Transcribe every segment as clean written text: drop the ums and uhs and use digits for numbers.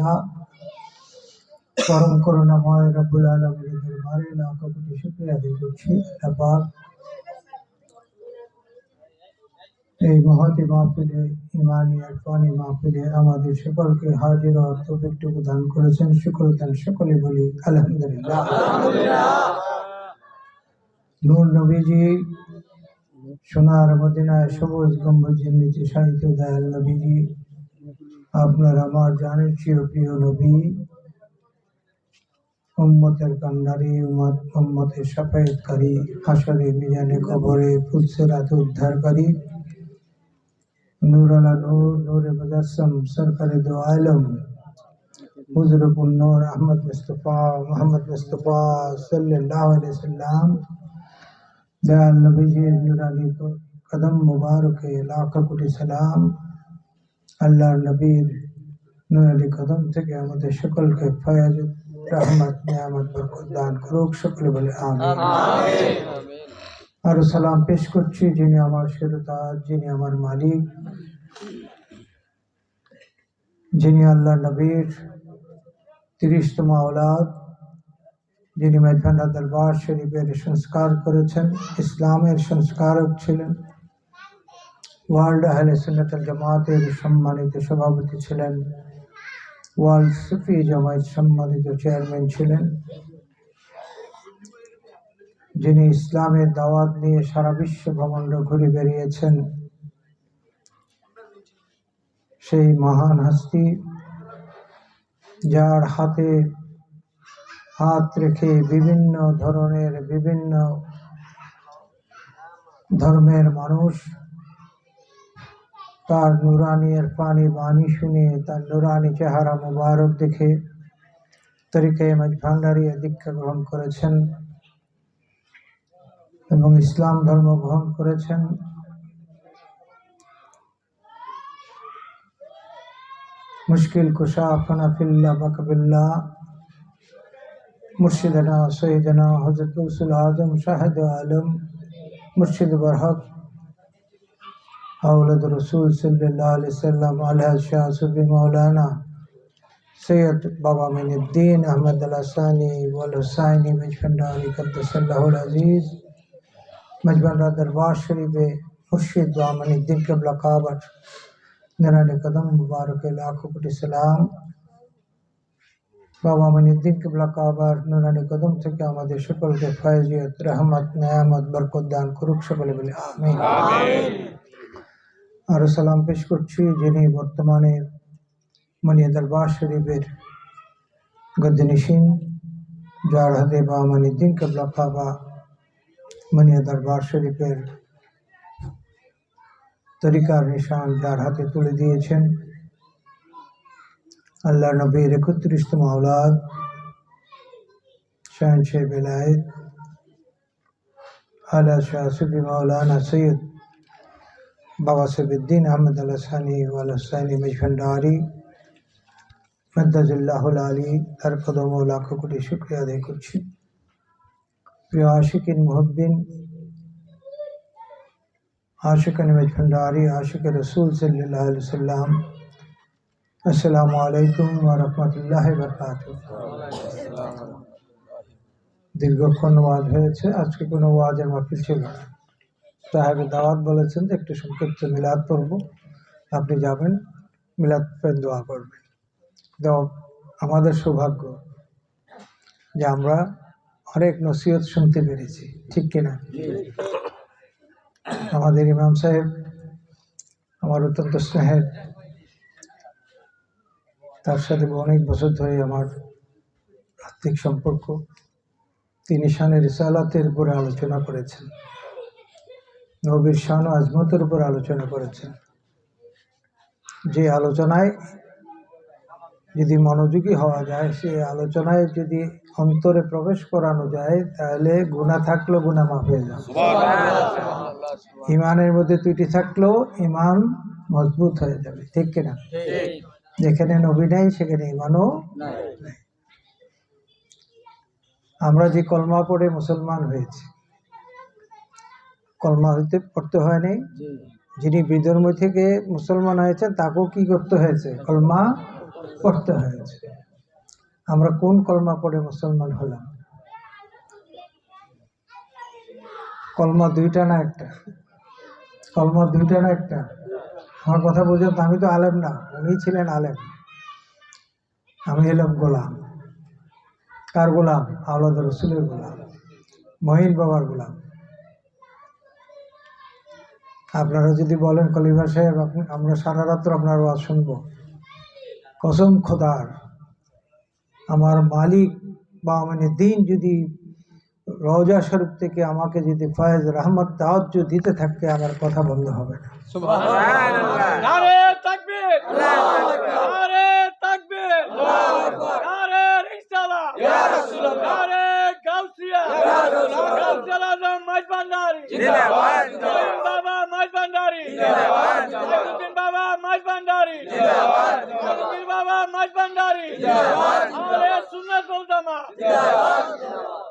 পিতা পরম করুণাময় রব্বুল আলামিনের দরবারে লাখ কোটি শুকরিয়া আদায় করছি। আল্লাহ পাক এই মহতি মাহফিলে, ইমানি ইরফানি মাহফিলে আমাদের সকলকে হাজির হওয়ার তৌফিকটুকু দান করেছেন। শুকর দান সকলে বলি আলহামদুলিল্লাহ। নূর নবীজি সোনার মদিনায় সবুজ গম্বুজের নিচে শায়িত দয়াল নবীজি, আপনার আমার জানের চেয়ে প্রিয় নবী, উম্মতের কান্ডারি, উম্মতের শাফায়াতকারী, হাশরে মিজানে কবরে ফুলসিরাত উদ্ধারকারী, নূর আলা নূর, নূরে মুজাসসাম, সরকারে দো আলম হুজুরুল নূর আহমদ মুস্তফা মোহাম্মদ মুস্তফা সাল্লাল্লাহু আলাইহি ওয়াসাল্লাম দয়াল নবীজির নুরানি কদম মুবারকে লাখ কোটি সালাম। আল্লাহর নবীর নুরানি কদম থেকে আমাদের সকলকে ফয়েজ, রহমত, নিয়ামত, বরকত দান করুক। সকলে বলে আমিন। আর সালাম পেশ করছি যিনি আমার শিরতাজ, যিনি আমার মালিক, যিনি আল্লাহ নবীর 30তম আওলাদ, যিনি মেজবান্ডা দরবার শরীফের সংস্কার করেছেন, ইসলামের সংস্কারক ছিলেন, ওয়ার্ল্ড আহলে সুন্নাত ওয়াল জামাতের সম্মানিত সভাপতি ছিলেন, ওয়ার্ল্ড সুফি জামায়াত সম্মানিত চেয়ারম্যান ছিলেন, যিনি ইসলামের দাওয়াত নিয়ে সারা বিশ্ব ভ্রমণ্ড ঘুরে বেরিয়েছেন, সেই মহান হস্তি যার হাতে হাত রেখে বিভিন্ন ধরনের বিভিন্ন ধর্মের মানুষ তার নুরানি ইরফানি বাণী শুনে, তার নুরানি চেহারা মুবারক দেখে তরিকায়ে ভান্ডারিয়া দীক্ষা গ্রহণ করেছেন এবং ইসলাম ধর্ম গ্রহণ করেছেন। মুশকিল কুশা ফানা ফিল্লাহ বাকবিল্লাহ মুর্শিদানা সৈয়দনা হযরত গৌসুল আজম শাহেদ আলম মুর্শিদ বরহক আওলাদ রসুল সাল্লাল্লাহু আলাইহি ওয়াসাল্লাম আলহাজ শাহ সুফি মৌলানা সৈয়দ বাবা মিনুদ্দিন আহমদ আল হাসানি ওয়াল হুসাইনি মেজভান্ডারি কদ্দাসাল্লাহুল আজিজ মেজবান্ডা দরবার শরীফে মুর্শিদ বাবা মিনুদ্দিন কিবলা কাবার নুরানি কদম মুবারকে লাখো কোটি সালাম। বাবা মিনুদ্দিন কিবলা কাবার নুরানি কদম থেকে আমাদের সকলকে ফয়জিয়ত, রহমত, নিয়ামত, বরকত দান করুক। সকলে বলে আমিন। আর সালাম পেশ করছি যিনি বর্তমানে মনিয়া দরবার শরীফের গদ্দিনিশিন, যার হাতে বাবা মিনুদ্দিন কিবলা কাবা মনিয়া দরবার শরীফের তরিকার নিশান যার হাতে তুলে দিয়েছেন, আল্লাহ নবীর 31তম আওলাদ শাহনশাহ বেলায়েত আলা শাহ সুফি মৌলানা সৈয়দ বাবা সৈয়দুদ্দিন আহমদ আল হাসানি ওয়াল হুসাইনি মেজভান্ডারি মদ্দাজুল্লাহুল আলী, তার কদম ও লাখো কোটি শুকরিয়া আদায় করছি। প্রিয় আশিকিন মুহিব্বিন, আশিকান মেজভান্ডারি, আশিক রসুল সাল্লাল্লাহু আলাইহি ওয়াসাল্লাম, আসসালামু আলাইকুম ওয়া রাহমাতুল্লাহি ওয়া বারাকাতুহু। দীর্ঘক্ষণ ওয়াজ হয়েছে, আজকে কোনো ওয়াজের মাহফিল ছিল না। সাহেবের দাওয়াত বলেছেন যে একটু সংক্ষিপ্ত মিলাদ পড়ব, আপনি যাবেন, মিলাদ পড়ে দোয়া করবেন। তো আমাদের সৌভাগ্য যে আমরা অনেক নসিহত শুনতে পেরেছি, ঠিক কিনা? আমাদের ইমাম সাহেব আমার অত্যন্ত স্নেহের, তার সাথে অনেক বছর ধরে আমার আত্মিক সম্পর্ক। তিনি শানে রিসালাতের উপরে আলোচনা করেছেন, নবীর শান ও আজমতের উপর আলোচনা করেছেন। যে আলোচনায় যদি মনোযোগী হওয়া যায়, সে আলোচনায় যদি অন্তরে প্রবেশ করানো যায়, তাহলে গুনাহ থাকলেও গুনাহ মাফ হয়ে যাবে। ইমানের মধ্যে ত্রুটি থাকলেও ইমান মজবুত হয়ে যাবে, ঠিক কিনা? যেখানে নবী নাই সেখানে ইমানও নাই। আমরা যে কলমা পড়ে মুসলমান হয়েছি, কলমা পড়তে হয় নাই। যিনি বিধর্ম থেকে মুসলমান হয়েছেন তাকেও কি করতে হয়েছে? কলমা পড়তে হয়েছে। আমরা কোন কলমা পড়ে মুসলমান হলাম? কলমা দুইটা না একটা? কলমা দুইটা না একটা? আমার কথা বুঝেন? আমি তো আলেম না, উনি ছিলেন আলেম, আমি হলাম গোলাম। কার গোলাম? আওলাদ রসুলের গোলাম, মহিন বাবার গোলাম। আপনারা যদি বলেন খলিফা সাহেব আমরা সারা রাত্র আপনার ওয়াজ শুনবো, কসম খোদার, আমার মালিক বা মানে দিন যদি রওজা শরীফ থেকে আমাকে যদি ফয়েজ রহমত তাওয়াজ্জ দিতে থাকে, আমার কথা বন্ধ হবে না। সুবহানাল্লাহ। নারে তাকবীর, আল্লাহু আকবার। নারে তাকবীর, আল্লাহু আকবার। নারে রিসালাহ, ইয়া রাসূলুল্লাহ। নারে গাউসিয়া, ইয়া রাসূলুল্লাহ। গাউসুল আজম মাইজভান্ডারী জিন্দাবাদ, জিন্দাবাদ। বাবা মাইজভান্ডারী জিন্দাবাদ, জিন্দাবাদ। বাবা মাইজভান্ডারী জিন্দাবাদ, জিন্দাবাদ। বাবা মাইজভান্ডারী জিন্দাবাদ, জিন্দাবাদ। আহলে সুন্নাত ওয়াল জামাত জিন্দাবাদ, জিন্দাবাদ।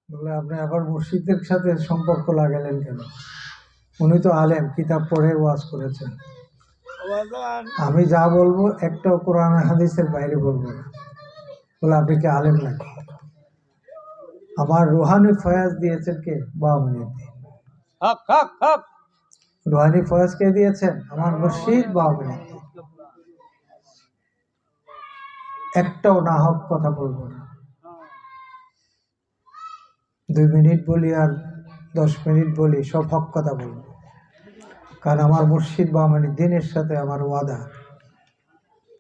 বলে আপনি আবার মুর্শিদের সাথে সম্পর্ক লাগালেন কেন? উনি তো আলেম, কিতাব পড়ে ওয়াজ করেছেন। আমি যা বলবো একটাও কোরআন হাদিসের বাইরে বলবো না। বলে আপনি কি আলেম নাকি? আমার রুহানি ফয়াজ দিয়েছেন কে? বাউমিনুদ্দিন। হক হক হক। রুহানি ফয়াজ কে দিয়েছেন? আমার মুর্শিদ বাউমিনুদ্দিন। একটাও না হক কথা বলবো না। 2 মিনিট বলি আর 10 মিনিট বলি, সব হক কথা বলবো। কারণ আমার মুর্শিদ বাউমিনুদ্দিনের সাথে আমার ওয়াদা।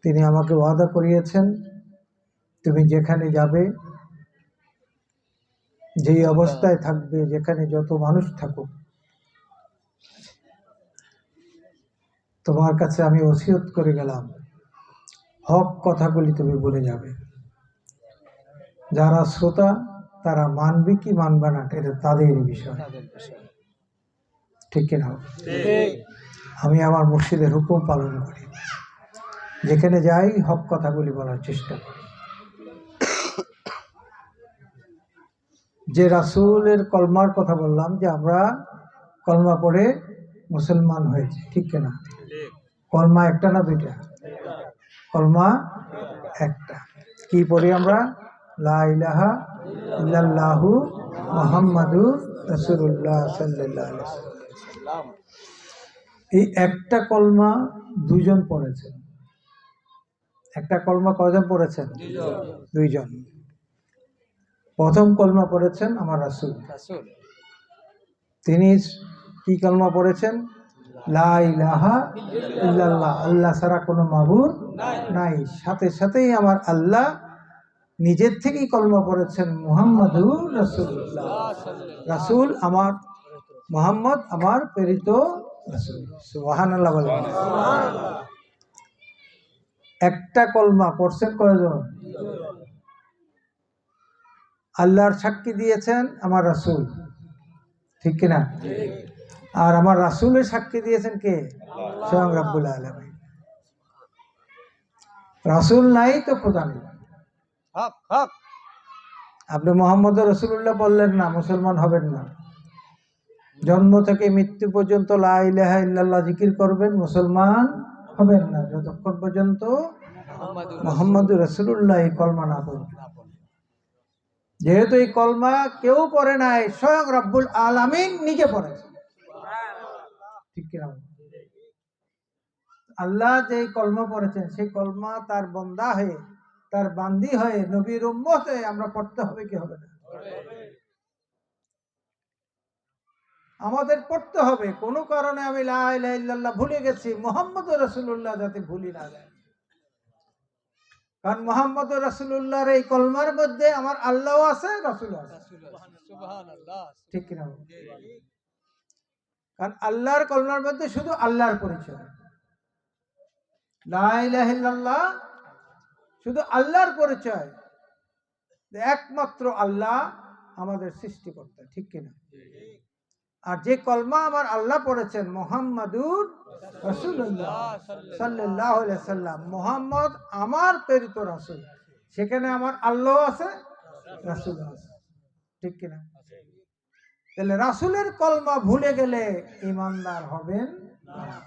তিনি আমাকে ওয়াদা করিয়েছেন, তুমি যেখানে যাবে, যেই অবস্থায় থাকবে, যেখানে যত মানুষ থাকুক, তোমার কাছে আমি ওসিয়ত করে গেলাম, হক কথাগুলি তুমি বলে যাবে। যারা শ্রোতা তারা মানবে কি মানবে না, এটা তাদের বিষয়, ঠিক কিনা? আমি আমার মুর্শিদের হুকুম পালন করি, যেখানে যাই হক কথাগুলি বলার চেষ্টা করি। যে রাসূলের কলমার কথা বললাম, যে আমরা কলমা পড়ে মুসলমান হয়েছি, ঠিক কিনা? কলমা একটা না দুইটা? কলমা একটা। কি পড়ি আমরা? লা ইলাহা ইল্লাল্লাহু মুহাম্মাদুর রাসূলুল্লাহ সাল্লাল্লাহু আলাইহি ওয়াসাল্লাম। এই একটা কলমা দুইজন পড়েছেন। একটা কলমা কয়জন পড়েছেন? দুইজন। প্রথম কলমা পড়েছেন আমার রাসূল। তিনি কি কলমা পড়েছেন? লা ইলাহা ইল্লাল্লাহ, আল্লাহ ছাড়া কোনো মাবুদ নাই। সাথে সাথেই আমার আল্লাহ নিজের থেকেই কলমা পড়েছেন মুহাম্মাদুর রাসূলুল্লাহ। রাসূল আমার, মুহাম্মদ আমার প্রেরিত রাসূল। সুবহানাল্লাহ বলেন। একটা কলমা পড়ছেন কয়জন? আল্লাহর সাক্ষী দিয়েছেন আমার রাসূল, ঠিক কিনা? আর আমার রাসূলের সাক্ষী দিয়েছেন কে? স্বয়ং রব্বুল আলামিন। রাসূল নাই তো খোদা নেই। হক হক। আপনি মোহাম্মদ রাসূলুল্লাহ বললেন না, মুসলমান হবেন না। জন্ম থেকে মৃত্যু পর্যন্ত লা ইলাহা ইল্লাল্লাহ জিকির করবেন, মুসলমান হবেন না যতক্ষণ পর্যন্ত মুহাম্মদুর রাসূলুল্লাহ এই কলমা না পড়বেন। যেহেতু এই কলমা কেউ পড়ে নাই, স্বয়ং রব্বুল আলামিন নিজে পড়েছেন, ঠিক কিনা? আল্লাহ যে কলমা পড়েছেন, সেই কলমা তার বান্দা হয়ে, তার বান্দি হয়ে, নবীর উম্মত হয়ে আমরা পড়তে হবে কি হবে না? আমাদের পড়তে হবে। কোনো কারণে আমি লা ইলাহা ইল্লাল্লাহ ভুলে গেছি, মুহাম্মদুর রাসূলুল্লাহ যাতে ভুলি না যায়। কারণ মুহাম্মদুর রাসূলুল্লাহর এই কলমার মধ্যে আমার আল্লাহও আছে, রাসূলও আছে। সুবহানাল্লাহ। ঠিক কিনা? কারণ আল্লাহর কলমার মধ্যে শুধু আল্লাহর পরিচয়। লা ইলাহা ইল্লাল্লাহ শুধু আল্লাহর পরিচয়, একমাত্র আল্লাহ আমাদের সৃষ্টিকর্তা, ঠিক কিনা? আর যে কলমা আমার আল্লাহ পড়েছেন মুহাম্মাদুর রাসূলুল্লাহ সাল্লাল্লাহু আলাইহি ওয়াসাল্লাম, মুহাম্মদ আমার প্রেরিত রাসূল, সেখানে আমার আল্লাহ আছে, রাসূল আছে, ঠিক কিনা? তাহলে রাসূলের কলমা ভুলে গেলে ঈমানদার হবেন না।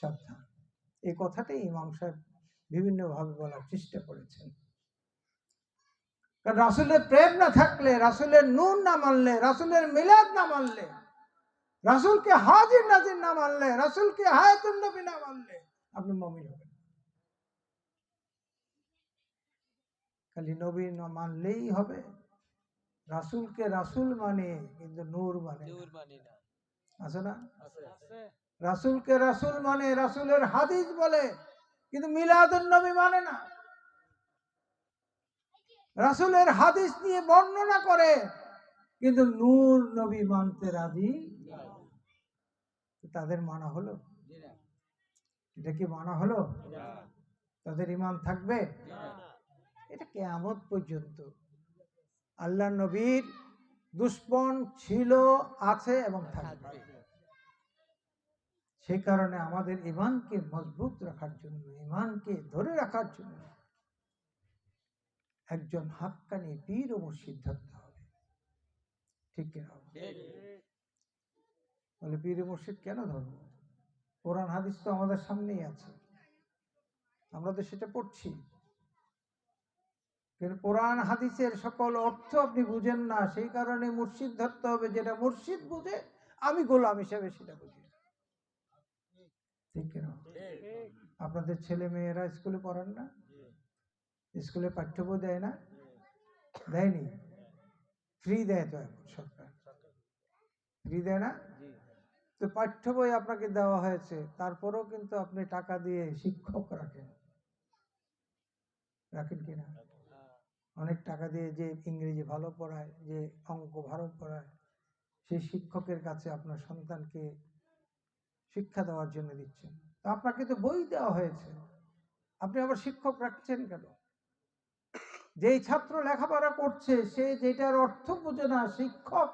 সাবধান, এই কথাটাই ইমাম সাহেব বিভিন্নভাবে বলার চেষ্টা করেছেন। কারণ রাসূলের প্রেম না থাকলে, রাসূলের নূর না মানলে, রাসূলের মিলাদ না মানলে, রাসূলকে হাজির নাজির না মানলে, রাসূলকে হায়াতুন নবী না মানলে আপনি মুমিন হবেন। খালি নবী না মানলেই হবে? রাসূলকে রাসূল মানে কিন্তু নূর মানে না। আছে না? রাসূলকে রাসূল মানে, রাসূলের হাদিস বলে, কিন্তু মিলাদুন নবী মানে না। রাসূলের হাদিস নিয়ে বর্ণনা করে, কিন্তু নূর নবী মানতে রাজি তাদের মানা হলো? এটা কি মানা হলো? তাদের ঈমান থাকবে? এটা কিয়ামত পর্যন্ত। আল্লাহ নবীর দুশমন ছিল, আছে এবং থাকবে। সেই কারণে আমাদের ঈমানকে মজবুত রাখার জন্য, ঈমানকে ধরে রাখার জন্য একজন হাক্কানি পীর ও মুর্শিদ ধরতে হবে। ঠিক কিনা? বলে পীর ও মুর্শিদ কেন ধরবো? কোরআন হাদিস তো আমাদের সামনেই আছে, আমরা তো সেটা পড়ছি। কিন্তু কোরআন হাদিসের সকল অর্থ আপনি বুঝেন না, সেই কারণে মুর্শিদ ধরতে হবে যেটা মুর্শিদ বুঝে, আমি গোলাম হিসেবে সেটা বুঝি। ঠিক কিনা? আপনাদের ছেলে মেয়েরা স্কুলে পড়েন না? স্কুলে পাঠ্য বই দেয় না? দেয়নি? ফ্রি দেয় তো এখন সরকার, ফ্রি দেয় না? তো পাঠ্য বই আপনাকে দেওয়া হয়েছে, তারপরেও কিন্তু আপনি টাকা দিয়ে শিক্ষক রাখেন, রাখেন কিনা? অনেক টাকা দিয়ে যে ইংরেজি ভালো পড়ায়, যে অঙ্ক ভালো পড়ায়, সেই শিক্ষকের কাছে আপনার সন্তানকে শিক্ষা দেওয়ার জন্য দিচ্ছেন। তো আপনাকে তো বই দেওয়া হয়েছে, আপনি আবার শিক্ষক রাখছেন কেন? যেই ছাত্র লেখাপড়া করছে, সে যেটার অর্থ বুঝে না, শিক্ষক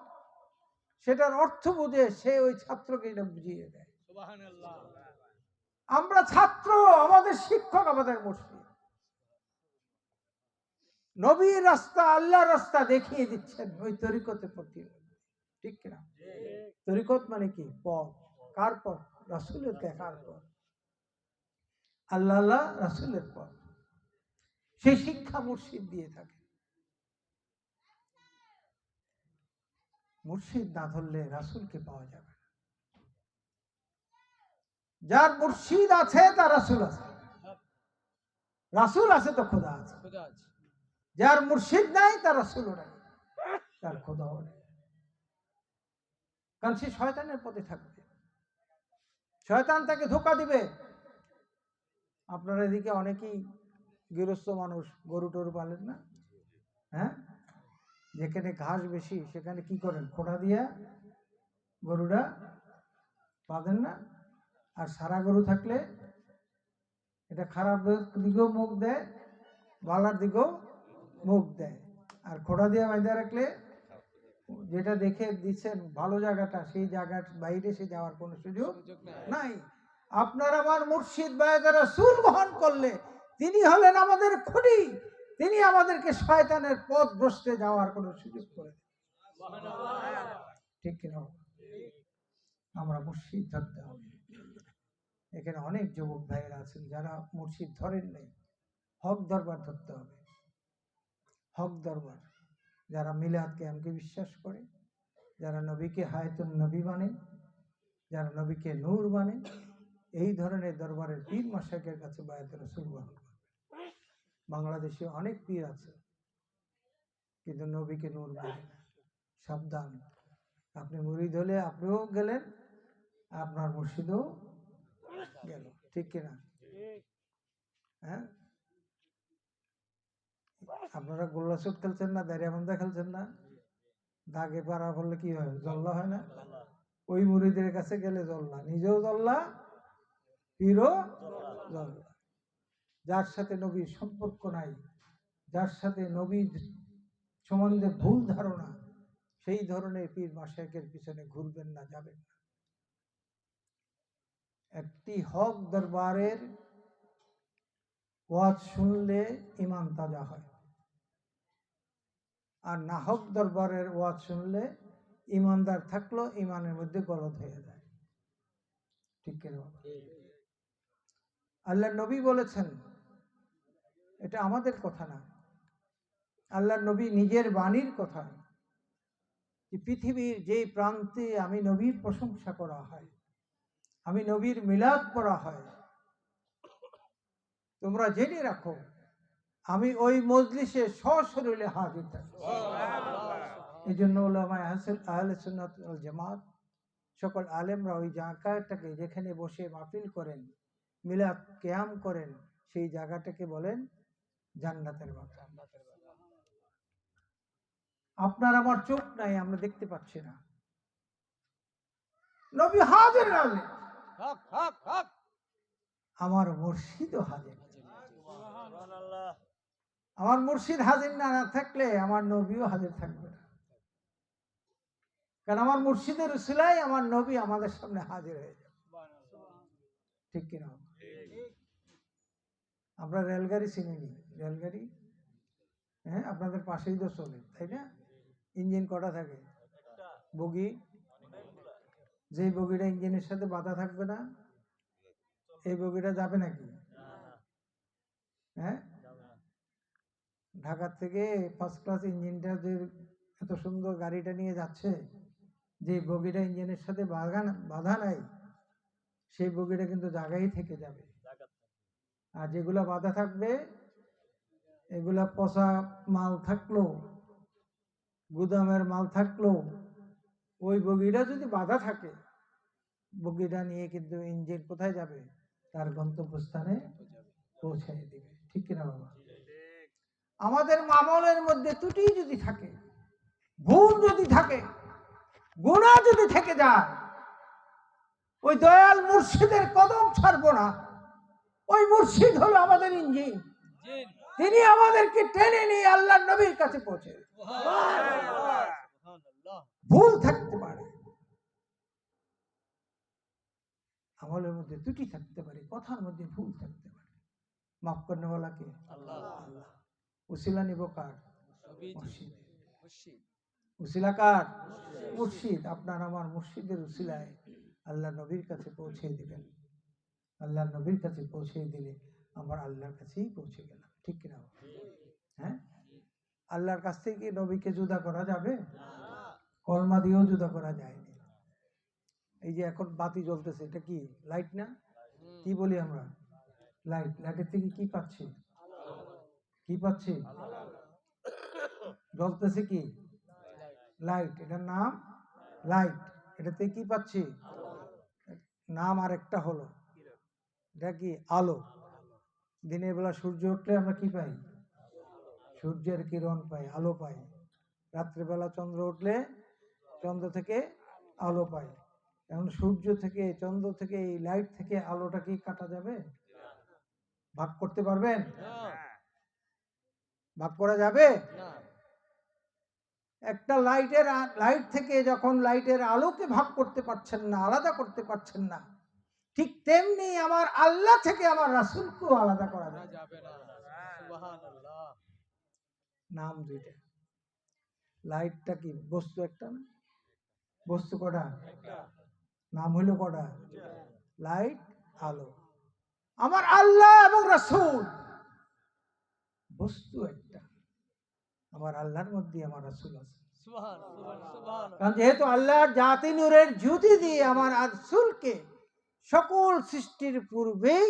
সেটার অর্থ বুঝে, সে ওই ছাত্রকে এটা বুঝিয়ে দেয়। আমরা ছাত্র, আমাদের শিক্ষক আমাদের মুর্শিদ। নবীর রাস্তা, আল্লাহর রাস্তা দেখিয়ে দিচ্ছেন ওই তরিকতে পড়তে। ঠিক কিনা? তরিকত মানে কি? পথ। কার পথ? রাসূলের দেখার পথ, আল্লাহ আল্লাহ রাসূলের পথ। সেই শিক্ষা মুর্শিদ দিয়ে থাকে। মুর্শিদ না ধরলে রাসূলকে পাওয়া যাবে না। যার মুর্শিদ আছে তার রাসূল আছে, রাসূল আছে তো খোদা আছে। যার মুর্শিদ নাই তার রাসূলও নাই, তার খোদাও নেই। কারণ সে শয়তানের পথে থাকবে, শয়তান তাকে ধোঁকা দিবে। আপনারা এদিকে অনেকেই গৃহস্থ মানুষ, গরু টরু পালেন না? হ্যাঁ, যেখানে ঘাস বেশি সেখানে কি করেন? খোঁড়া দিয়ে গরুটা বাঁধেন না? আর সারা গরু থাকলে এটা খারাপ দিকেও মুখ দেয়, ভালার দিকেও মুখ দেয়। আর খোঁড়া দিয়ে বাঁধা রাখলে যেটা দেখে দিচ্ছেন ভালো জায়গাটা, সেই জায়গার বাইরে সে যাওয়ার কোনো সুযোগ নাই। আপনার আমার মুর্শিদ বায়দা রাসূল বহন করলে তিনি হলেন আমাদের খুঁটি, তিনি আমাদেরকে শয়তানের পথ ভ্রষ্টে যাওয়ার কোনো সুযোগ করে দেন। ঠিক কিনা? আমরা মুর্শিদ ধরতে হবে। এখানে অনেক যুবক ভাইয়েরা আছেন যারা মুর্শিদ ধরেন নাই, হক দরবার ধরতে হবে। হক দরবার, যারা মিলাদ কিয়ামকে বিশ্বাস করে, যারা নবীকে হায়াতুন নবী মানে, যারা নবীকে নূর মানে, এই ধরনের দরবারের পীর মাশায়েখের কাছে বায়াত রাসূল গ্রহণ করবে। বাংলাদেশে অনেক পীর আছে কিন্তু নবীকে নূর মানে না। সাবধান, আপনি মুরিদ হলে আপনিও গেলেন, আপনার মুর্শিদও গেল। ঠিক কিনা? হ্যাঁ, আপনারা গোল্লা শুট খেলছেন না, দাঁড়িয়াবান্ধা খেলছেন না? দাগে পাড়া বললে কি হয়? জল্লা হয় না? ওই মুরিদের কাছে গেলে জল্লা, নিজেও জল্লা, পীরও জল্লা। যার সাথে নবীর সম্পর্ক নাই, যার সাথে নবীর সম্বন্ধে ভুল ধারণা, সেই ধরনের পীর মাশায়েখের পিছনে ঘুরবেন না, যাবেন না। একটি হক দরবারের ওয়াজ শুনলে ঈমান তাজা হয়, আর না হক দরবারের ওয়াজ শুনলে ঈমানদার থাকলেও ঈমানের মধ্যে গলদ হয়ে যায়। ঠিক কিনা? আল্লাহ নবী বলেছেন, এটা আমাদের কথা না, আল্লাহর নবী নিজের বাণীর কথা। যে পৃথিবীর যে প্রান্তে আমি নবীর প্রশংসা করা হয়, আমি নবীর মিলাদ করা হয়, তোমরা জেনে রাখো আমি ওই মজলিসে সশরীরে হাজির থাকি। এই জন্য উলামায়ে আহলে সুন্নাত ওয়াল জামাত সকল আলেমরা ওই জায়গাটাকে যেখানে বসে মাহফিল করেন, মিলাদ কিয়াম করেন, সেই জায়গাটাকে বলেন জান্নাতের বাগান। আপনার আমার চোখ নাই, আমরা দেখতে পাচ্ছি না, নবী হাজির নামে আমার মুর্শিদও হাজির। আমার মুর্শিদ হাজির না থাকলে আমার নবীও হাজির থাকবে না, কারণ আমার মুর্শিদের উসিলায় আমার নবী আমাদের সামনে হাজির হয়ে যাবে। ঠিক কিনা? আমরা রেলগাড়ি চিনি, রেলগাড়ি, হ্যাঁ, আপনাদের পাশেই তো চলে, তাই না? ইঞ্জিন কটা থাকে? বগি। যে বগিটা ইঞ্জিনের সাথে বাধা থাকবে না, এই বগিটা যাবে নাকি? হ্যাঁ, ঢাকা থেকে ফার্স্ট ক্লাস ইঞ্জিনটা যে এত সুন্দর গাড়িটা নিয়ে যাচ্ছে, যে বগিটা ইঞ্জিনের সাথে বাধা নাই, সেই বগিটা কিন্তু জায়গায় থেকে যাবে। আর যেগুলা বাধা থাকবে, এগুলা পচা মাল থাকলো, গুদামের মাল থাকলো, ওই বগিটা যদি বাধা থাকে, বগিটা নিয়ে কিন্তু ইঞ্জিন কোথায় যাবে? তার গন্তব্যস্থানে পৌঁছাই দিবে। ঠিক কিনা বাবা? আমাদের আমলের মধ্যে ত্রুটি যদি থাকে, ভুল যদি থাকে, গুনাহ যদি থেকে যায়, ওই দয়াল মুর্শিদের কদম ছাড়বো না। ওই মুর্শিদ হলো আমাদের ইঞ্জিন, তিনি আমাদেরকে টেনে নিয়ে আল্লাহর নবীর কাছে পৌঁছে। ভুল থাকতে পারে, আমলের মধ্যে ত্রুটি থাকতে পারে, কথার মধ্যে ভুল থাকতে পারে, মাফ করনেওয়ালা কে? আল্লাহ। উসিলা নিব কার? মুর্শিদ। উসিলা কার? মুর্শিদ। আপনার আমার মুর্শিদের উসিলায় আল্লাহ নবীর কাছে পৌঁছে দিবেন। আল্লাহ নবীর কাছে পৌঁছে দিলে আমার আল্লাহর কাছেই পৌঁছে গেলাম। ঠিক কিনা? হ্যাঁ, আল্লাহর কাছ থেকে নবীকে জুদা করা যাবে? কলমা দিয়েও জুদা করা যায়নি। এই যে এখন বাতি জ্বলতেছে, এটা কি লাইট না? কি বলি আমরা? লাইট। লাইটের থেকে কি পাচ্ছি? কি পাচ্ছি? জ্বলতেছে কি? লাইট। এটার নাম লাইট। এটাতে কি পাচ্ছি? নাম আরেকটা হলো, এটা কি? আলো। দিনের বেলা সূর্য উঠলে আমরা কি পাই? সূর্যের কিরণ পাই, আলো পাই। রাত্রিবেলা চন্দ্র উঠলে চন্দ্র থেকে আলো পাই। এখন সূর্য থেকে, চন্দ্র থেকে, এই লাইট থেকে আলোটা কি কাটা যাবে? ভাগ করতে পারবেন? ভাগ করা যাবে? একটা লাইট থেকে যখন লাইটের আলোকে ভাগ করতে পারছেন না, আলাদা করতে পারছেন না, ঠিক তেমনি আমার আল্লাহ থেকে আমার রাসূলকেও আলাদা করা যাবে না। সুবহানাল্লাহ। নাম দুইটা। লাইটটা কি বস্তু একটা না? বস্তু কটা? নাম হইল কটা? লাইট, আলো। আমার আল্লাহ এবং রাসূল বস্তু একটা, আমার আল্লাহর মধ্যে আমার রাসূল আছে। কারণ যেহেতু আল্লাহর জাতি নূরের জ্যোতি দিয়ে আমার রাসূলকে সকল সৃষ্টির পূর্বেই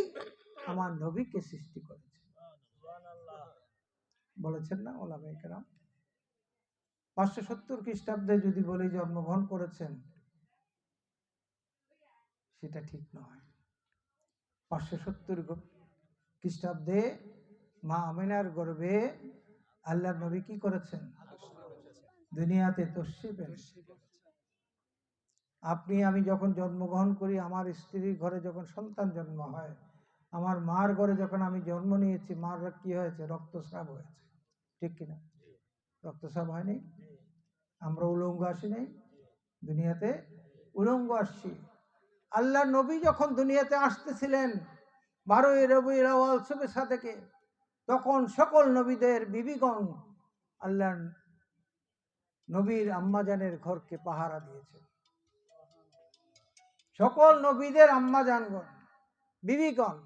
আমার নবীকে সৃষ্টি করেছে। বলেছেন না ওলামায়ে কেরাম? 570 খ্রিস্টাব্দে যদি বলি জন্মগ্রহণ করেছেন, সেটা ঠিক নয়। 570 খ্রিস্টাব্দে মা আমিনার গর্ভে আল্লাহর নবী কি করেছেন? দুনিয়াতে তশরিফ এনেছেন। আপনি আমি যখন জন্মগ্রহণ করি, আমার স্ত্রীর ঘরে যখন সন্তান জন্ম হয়, আমার মার ঘরে যখন আমি জন্ম নিয়েছি, মার কি হয়েছে? রক্তস্রাব হয়েছে। ঠিক কিনা? রক্তস্রাব হয়নি? আমরা উলঙ্গ আসি নাই দুনিয়াতে? উলঙ্গ আসছি। আল্লাহ নবী যখন দুনিয়াতে আসতেছিলেন 12ই রবিউল আউয়াল শুভে সাদেকে, তখন সকল নবীদের বিবিগণ আল্লাহ নবীর আম্মাজানের ঘরকে পাহারা দিয়েছে। সকল নবীদের আম্মাজানগণ, বিবিগণ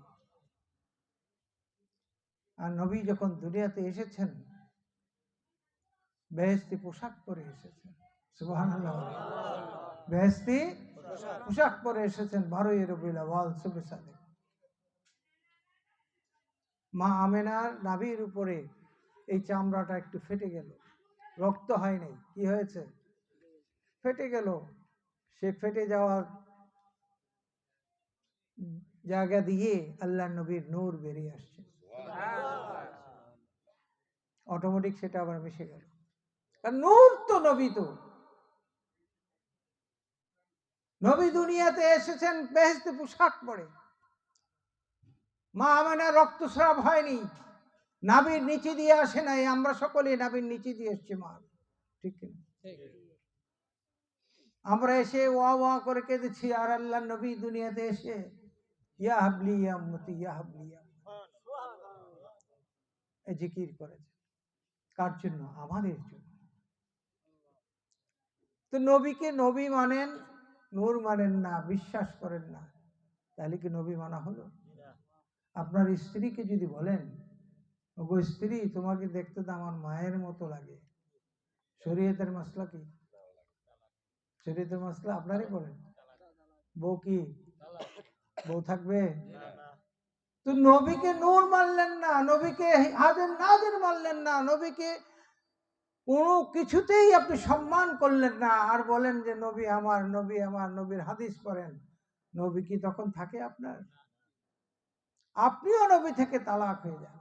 আর নবী যখন দুনিয়াতে এসেছেন বেহেশতি পোশাক পরে এসেছেন। সুবহানাল্লাহ। বেহেশতি পোশাক পরে এসেছেন 12ই রবিউল আউয়াল সুবহ সাদেক। মা আমেনার নাভির উপরে এই চামড়াটা একটু ফেটে গেল, রক্ত হয় নাই, কি হয়েছে? ফেটে গেল। সে ফেটে যাওয়ার জায়গা দিয়ে আল্লাহ নবীর নূর বেরিয়ে আসছে, অটোমেটিক সেটা আবার মিশে গেল। আর নূর তো নবী, তো নবী দুনিয়াতে এসেছেন বেহেশতি পোশাক পরে। মা আমেনার রক্তস্রাব হয়নি, নাভির নিচে দিয়ে আসে নাই, আমরা সকলে নাভির নিচে দিয়ে এসছি মা, ঠিক কিনা? আমরা এসে ওয়া ওয়া করে কেঁদেছি, আর আল্লাহ নবী দুনিয়াতে এসে ইয়া হাবলি ইয়া উম্মতি ইয়া হাবলি ইয়া এই জিকির করেছে। কার জন্য? আমাদের জন্য। তো নবীকে নবী মানেন, নূর মানেন না, বিশ্বাস করেন না, তাহলে কি নবী মানা হলো? আপনার স্ত্রীকে যদি বলেন, ওগো স্ত্রী তোমাকে দেখতে তো আমার মায়ের মতো লাগে, শরীয়তের মাসলা কি? শরীয়তের মাসলা আপনারই বলেন, বউ কি বউ থাকবে? তো নবীকে নূর মানলেন না, নবীকে হাজের নাজির মানলেন না, নবীকে কোনো কিছুতেই আপনি সম্মান করলেন না, আর বলেন যে নবী আমার, নবী আমার, নবীর হাদিস পড়েন। নবী কি তখন থাকে আপনার? আপনিও নবী থেকে তালাক হয়ে যান,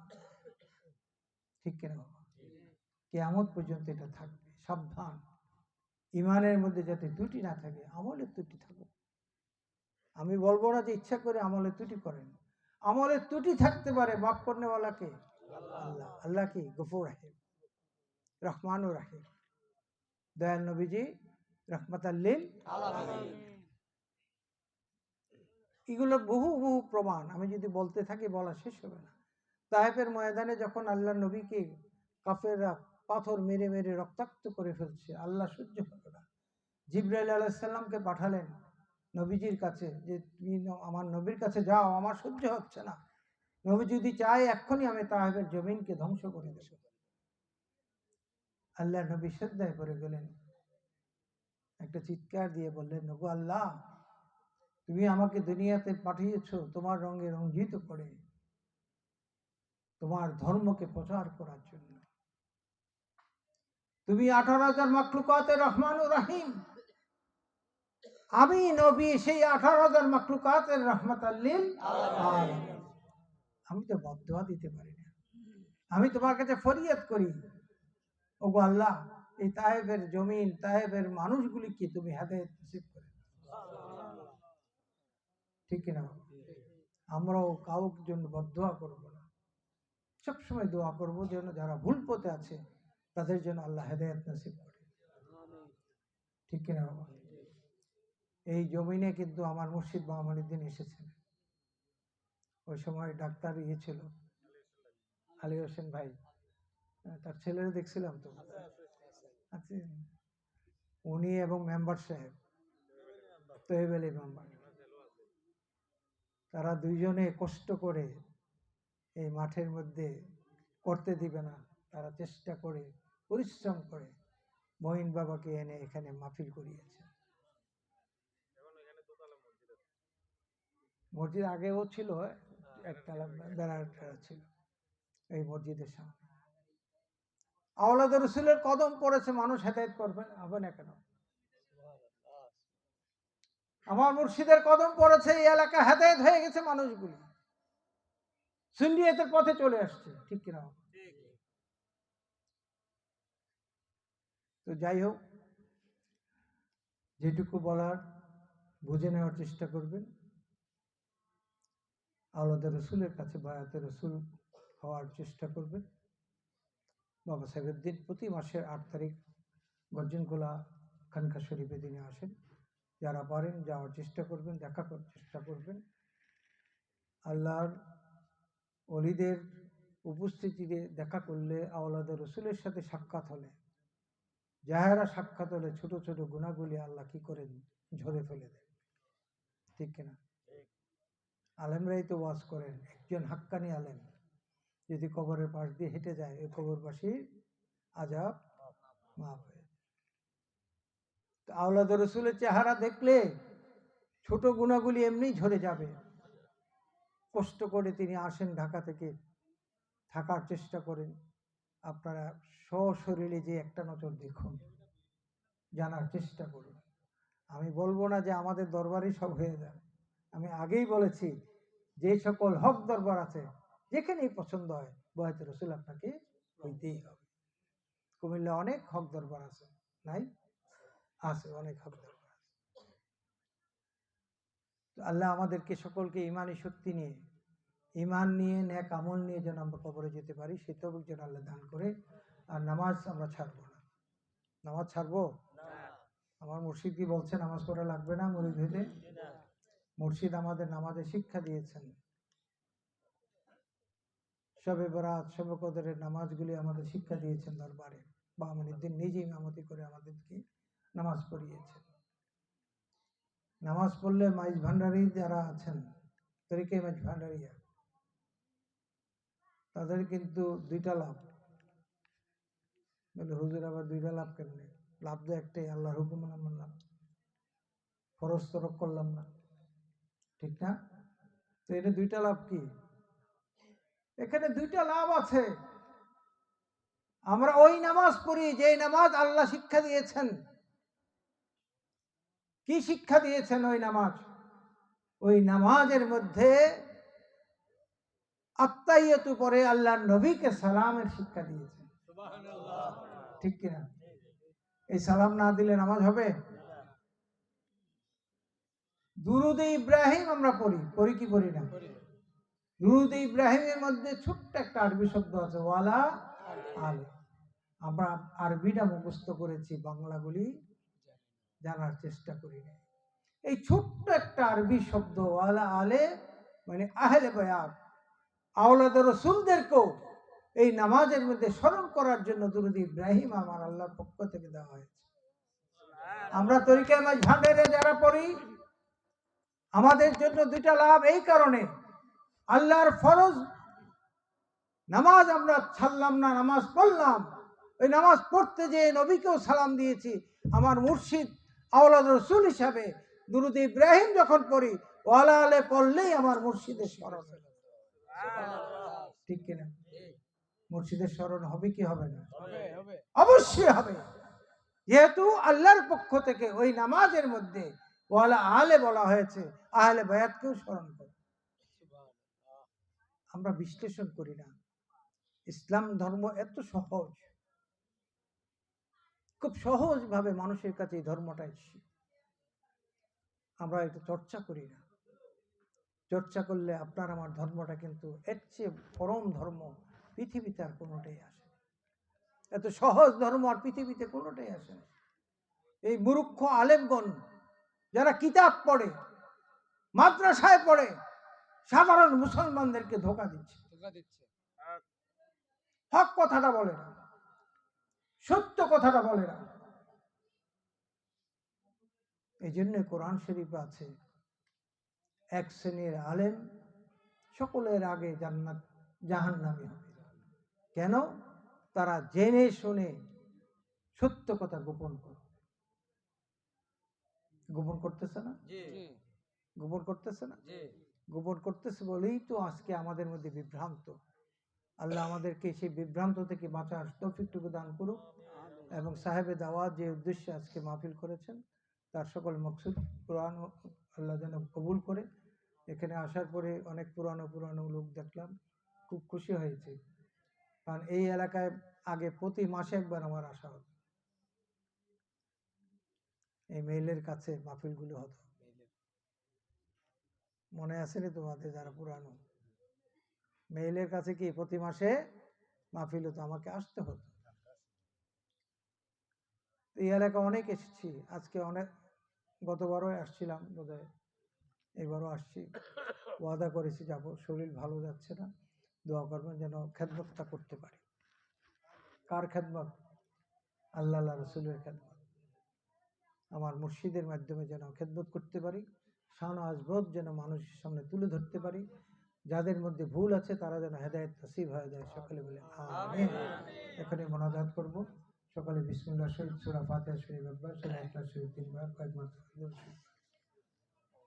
ঠিক কিনা? কিয়ামত পর্যন্ত এটা থাকবে, সাবধান। ইমানের মধ্যে যাতে ত্রুটি না থাকে, আমলের ত্রুটি থাকুক। আমি বলবো না যে ইচ্ছা করে আমলের ত্রুটি করেন, আমলের ত্রুটি থাকতে পারে, মাফ করনেওয়ালাকে আল্লাহ। আল্লাহ কি গফুর রাহিম, রহমানুর রাহিম, দয়াল নবীজি রহমাতাল লিল আলামিন। এগুলোর বহু বহু প্রমাণ আমি যদি বলতে থাকি বলা শেষ হবে না। তায়েফের ময়দানে যখন আল্লাহ নবীকে কাফেররা পাথর মেরে মেরে রক্তাক্ত করে ফেলছে, আল্লাহ সহ্য হলো না, জিবরাইল আলাইহিস সালামকে পাঠালেন নবীজির কাছে, যে তুমি আমার নবীর কাছে যাও, আমার সহ্য হচ্ছে না, নবী যদি চায় এক্ষুনি আমি তায়েফের জমিনকে ধ্বংস করে দেব। আল্লাহ নবী সিজদায় পড়ে গেলেন, একটা চিৎকার দিয়ে বললেন, ওগো আল্লাহ, তুমি আমাকে দুনিয়াতে পাঠিয়েছো তোমার রঙে রঞ্জিত করে, তোমার ধর্মকে প্রচার করার জন্য। তুমি 18,000 মাখলুকাতের রহমানুর রাহিম, আমি নবী সেই 18,000 মাখলুকাতের রহমাতাল লিল আলামিন। আমি তো বদদুয়া দিতে পারি না, আমি তোমার কাছে ফরিয়াদ করি, ওগো আল্লাহ, এই তায়েফের জমিন, তায়েফের মানুষগুলিকে তুমি হেদায়েত নসিব করে। ঠিক কিনা? আমরাও কাউর জন্য বদদুয়া করব না, সবসময় দোয়া করবো যেন যারা ভুল পথে আছে তাদের জন্য আল্লাহ হেদায়েত নসিব করে। ঠিক কিনা বাবা? এই জমিনে কিন্তু আমার মুর্শিদ মামুনুদ্দিন এসেছেন, ওই সময় ডাক্তার ছিল আলী হোসেন ভাই, তার ছেলেরা দেখছিলাম তো, আচ্ছা, উনি এবং মেম্বার সাহেব তৈব আলী মেম্বার, তারা দুইজনে কষ্ট করে এই মাঠের মধ্যে করতে দিবে না, তারা চেষ্টা করে পরিশ্রম করে মঈন বাবাকে এনে এখানে মাহফিল করিয়েছে। মসজিদ আগেও ছিল, একতলা বেড়াটা ছিল এই মসজিদের সামনে। আওলাদ রসুলের কদম পড়েছে, মানুষ হেদায়েত করবে হবে না কেন? আমার মুর্শিদের কদম পড়েছে, এই এলাকা হেদায়েত হয়ে গেছে, মানুষগুলি সুন্নিয়তের পথে চলে আসছে, ঠিক কিনা? তো যাই হোক, যেটুকু বলার বুঝে নেওয়ার চেষ্টা করবেন, আওলাদ রসুলের কাছে বায়াতে রসুল হওয়ার চেষ্টা করবেন। বাবা সাহেবের দিন প্রতি মাসের 8 তারিখ গর্জনগোলা খানকা শরীফে দিনে আসেন, যারা পারেন যাওয়ার চেষ্টা করবেন, দেখা করার চেষ্টা করবেন। আল্লাহর ওলিদের উপস্থিতিতে দেখা করলে, আওলাদ রসুলের সাথে সাক্ষাৎ হলে, যাহারা সাক্ষাৎ হলে ছোট ছোট গুণাগুলি আল্লাহ কি করেন, ঝরে ফেলে দেন, ঠিক কিনা? আলেমরাই তো ওয়াজ করেন, একজন হাক্কানি আলেম যদি কবরের পাশ দিয়ে হেঁটে যায়, ওই কবরবাসীর আযাব মাফ হয়ে যায়। তো আওলাদ রসুলের চেহারা দেখলে ছোট গুণাগুলি এমনি ঝরে যাবে। কষ্ট করে তিনি আসেন ঢাকা থেকে, থাকার চেষ্টা করেন। আপনারা সশরীরে যে একটা নজর দেখুন, জানার চেষ্টা করুন। আমি বলবো না যে আমাদের দরবারই সব হয়ে যায়। আমি আগেই বলেছি, যে সকল হক দরবার আছে, যেখানেই পছন্দ হয় বয়াত রসুল আপনাকে হইতেই হবে। কুমিল্লা অনেক হক দরবার আছে, নাই? আছে, অনেক হক দরবার আছে। আল্লাহ আমাদেরকে সকলকে ইমানি শক্তি নিয়ে, ইমান নিয়ে, নেক আমল নিয়ে যেন আমরা কবরে যেতে পারি, সে তৌফিক যেন আল্লাহ দান করে। আর নামাজ আমরা ছাড়বো না। নামাজ ছাড়বো? আমার মুর্শিদ কি বলছে নামাজ পড়া লাগবে না মুরিদ হইলে? মুর্শিদ আমাদের নামাজের শিক্ষা দিয়েছেন। শবে বরাত, শবে কদরের নামাজগুলি আমাদের শিক্ষা দিয়েছেন দরবারে। বামুনুদ্দিন নিজে ইমামতি করে আমাদেরকে নামাজ পড়িয়েছেন। নামাজ পড়লে মাইজ ভান্ডারী যারা আছেন, তরিকে মাইজ ভান্ডারিয়া, তাদের কিন্তু দুইটা লাভ। বলে হুজুর আবার দুইটা লাভ কেমনে? লাভ তো একটাই, আল্লাহর হুকুম মানলাম, ফরজ তরক করলাম না, ঠিক না? তো এটা দুইটা লাভ কি? এখানে দুইটা লাভ আছে। আমরা ওই নামাজ পড়ি যে নামাজ আল্লাহ শিক্ষা দিয়েছেন। কি শিক্ষা দিয়েছেন ওই নামাজ? ওই নামাজের মধ্যে আত্তাহিয়াতু পরে আল্লাহর নবীকে সালামের শিক্ষা দিয়েছেন, ঠিক কিনা? এই সালাম না দিলে নামাজ হবে? দুরুদে ইব্রাহিম আমরা পড়ি কি পড়ি না? দুরুদে ইব্রাহিমের মধ্যে ছোট্ট একটা আরবি শব্দ আছে, ওয়ালা আলে। আমরা আরবিটা মুখস্থ করেছি, বাংলাগুলি জানার চেষ্টা করি না। এই ছোট্ট একটা আরবি শব্দ ওয়ালা আলে মানে আহলে বায়াত, আওলাদ রাসূলদেরকেও এই নামাজের মধ্যে স্মরণ করার জন্য দুরুদ ইব্রাহিম আমার আল্লাহর পক্ষ থেকে দেওয়া হয়েছে। আমরা তরিকা মাঝ ভান্ডারে যারা পড়ি, আমাদের জন্য দুইটা লাভ এই কারণে, আল্লাহর ফরজ নামাজ আমরা ছাড়লাম না, নামাজ পড়লাম। ওই নামাজ পড়তে যে নবীকেও সালাম দিয়েছি। আমার মুর্শিদ আওলাদ রাসূল হিসাবে দুরুদ ইব্রাহিম যখন পড়ি, ওয়ালা আলে পড়লেই আমার মুর্শিদের স্মরণ, ঠিক কিনা? মুর্শিদের স্মরণ হবে কি হবে না? অবশ্যই হবে। যেহেতু আল্লাহর পক্ষ থেকে ওই নামাজের মধ্যে ওয়ালা আলে বলা হয়েছে, আহলে বায়াতকেও স্মরণ করে। আমরা বিশ্লেষণ করি না। ইসলাম ধর্ম এত সহজ, খুব সহজ ভাবে মানুষের কাছে এই ধর্মটা এসেছে। আমরা এটা চর্চা করি না। চর্চা করলে আপনার আমার ধর্মটা কিন্তু এর চেয়ে পরম ধর্ম পৃথিবীতে আর কোনোটাই আসে না। এত সহজ ধর্ম আর পৃথিবীতে কোনোটাই আসে না। এই মূর্খ আলেমগণ যারা কিতাব পড়ে, মাদ্রাসায় পড়ে, সাধারণ মুসলমানদেরকে ধোঁকা দিচ্ছে, হক কথাটা বলে না, সত্য কথাটা বলে না। এই জন্য কোরআন শরীফ আছে, এক শ্রেণীর আলেম সকলের আগে জান্নাত জাহান্নামী হবে। কেন? তারা জেনে শুনে সত্য কথা গোপন করে। গোপন করতেছে না? গোপন করতেছে না? গোপন করতেছে বলেই তো আজকে আমাদের মধ্যে বিভ্রান্ত। আল্লাহ আমাদেরকে সেই বিভ্রান্ত থেকে বাঁচার তৌফিকটুকু দান করুক, এবং সাহেবে দাওয়াত যে উদ্দেশ্যে আজকে মাহফিল করেছেন তার সকল মকসুদ কোরআন আল্লাহ যেন কবুল করে। এখানে আসার পরে অনেক পুরানো লোক দেখলাম, খুব খুশি হয়েছে। কারণ এই এলাকায় আগে প্রতি মাসে একবার আমার আসা হতো, এই মেইলের কাছে মাহফিলগুলো হতো। মনে আছে না তোমাদের যারা পুরানো? মেইলের কাছে কি প্রতি মাসে মাহফিল হতো, আমাকে আসতে হতো। এই এলাকা অনেক এসেছি, আজকে অনেক, গতবারও আসছিলাম বোধহয়, এবারও আসছি। ওয়াদা করেছি যাব, শরীর ভালো যাচ্ছে না, দোয়া করবেন যেন খেদমতটা করতে পারি। কার খেদমত? আল্লাহ রসুলের খেদমত। আমার মুর্শিদের মাধ্যমে যেন খেদমত করতে পারি, শান আজবত যেন মানুষের সামনে তুলে ধরতে পারি, যাদের মধ্যে ভুল আছে তারা যেন হেদায়েত নসিব হয়ে যায়, সকলে বলে আমিন। এখানে মোনাজাত করব, সকালে বিসমিল্লাহ শরীফ, সূরা ফাতিহা শরীফ একবার, সূরা ইখলাস শরীফ 3 বার, কয়েক মাত্র